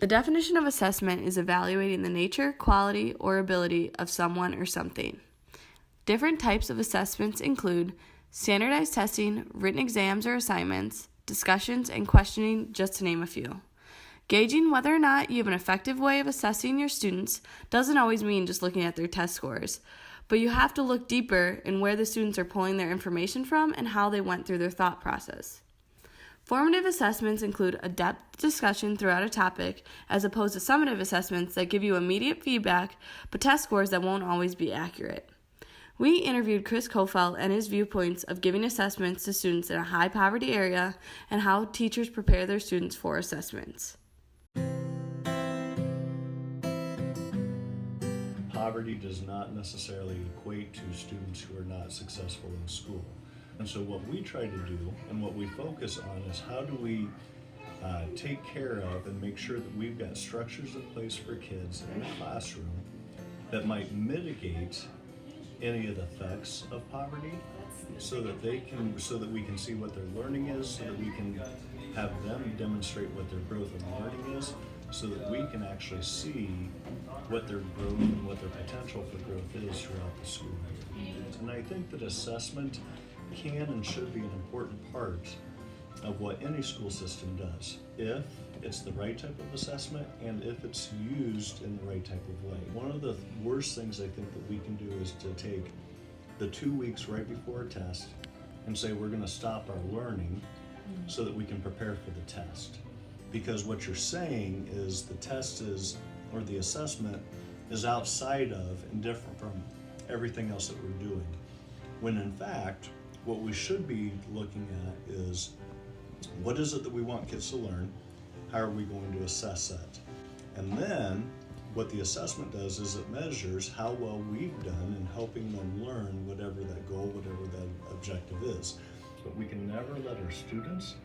The definition of assessment is evaluating the nature, quality, or ability of someone or something. Different types of assessments include standardized testing, written exams or assignments, discussions, and questioning, just to name a few. Gauging whether or not you have an effective way of assessing your students doesn't always mean just looking at their test scores, but you have to look deeper in where the students are pulling their information from and how they went through their thought process. Formative assessments include a depth discussion throughout a topic, as opposed to summative assessments that give you immediate feedback, but test scores that won't always be accurate. We interviewed Chris Kofel and his viewpoints of giving assessments to students in a high poverty area and how teachers prepare their students for assessments. Poverty does not necessarily equate to students who are not successful in school. And so what we try to do and what we focus on is how do we take care of and make sure that we've got structures in place for kids in the classroom that might mitigate any of the effects of poverty so that we can see what their learning is, so that we can have them demonstrate what their growth and learning is, so that we can actually see what their growth and what their potential for growth is throughout the school year. And I think that assessment can and should be an important part of what any school system does, if it's the right type of assessment and if it's used in the right type of way. One of the worst things I think that we can do is to take the 2 weeks right before a test and say we're going to stop our learning so that we can prepare for the test. Because what you're saying is the test is, or the assessment is outside of and different from everything else that we're doing. When in fact, what we should be looking at is what is it that we want kids to learn? How are we going to assess that? And then what the assessment does is it measures how well we've done in helping them learn whatever that goal, whatever that objective is. But we can never let our students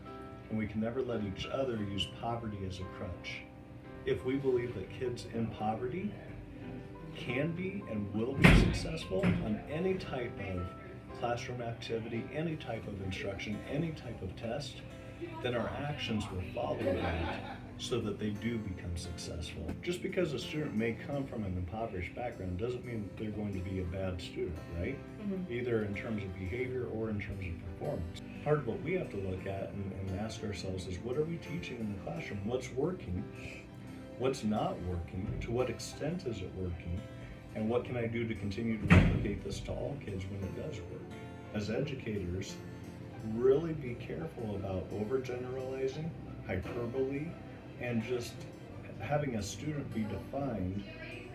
and we can never let each other use poverty as a crutch. If we believe that kids in poverty can be and will be successful on any type of classroom activity, any type of instruction, any type of test, then our actions will follow that so that they do become successful. Just because a student may come from an impoverished background doesn't mean that they're going to be a bad student, right? Either in terms of behavior or in terms of performance. Part of what we have to look at and ask ourselves is what are we teaching in the classroom? What's working? What's not working? To what extent is it working? And what can I do to continue to replicate this to all kids when it does work? As educators, really be careful about overgeneralizing, hyperbole, and just having a student be defined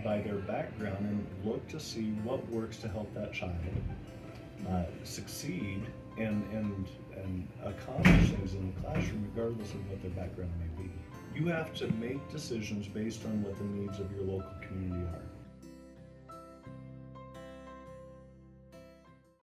by their background and look to see what works to help that child succeed and accomplish things in the classroom regardless of what their background may be. You have to make decisions based on what the needs of your local community are.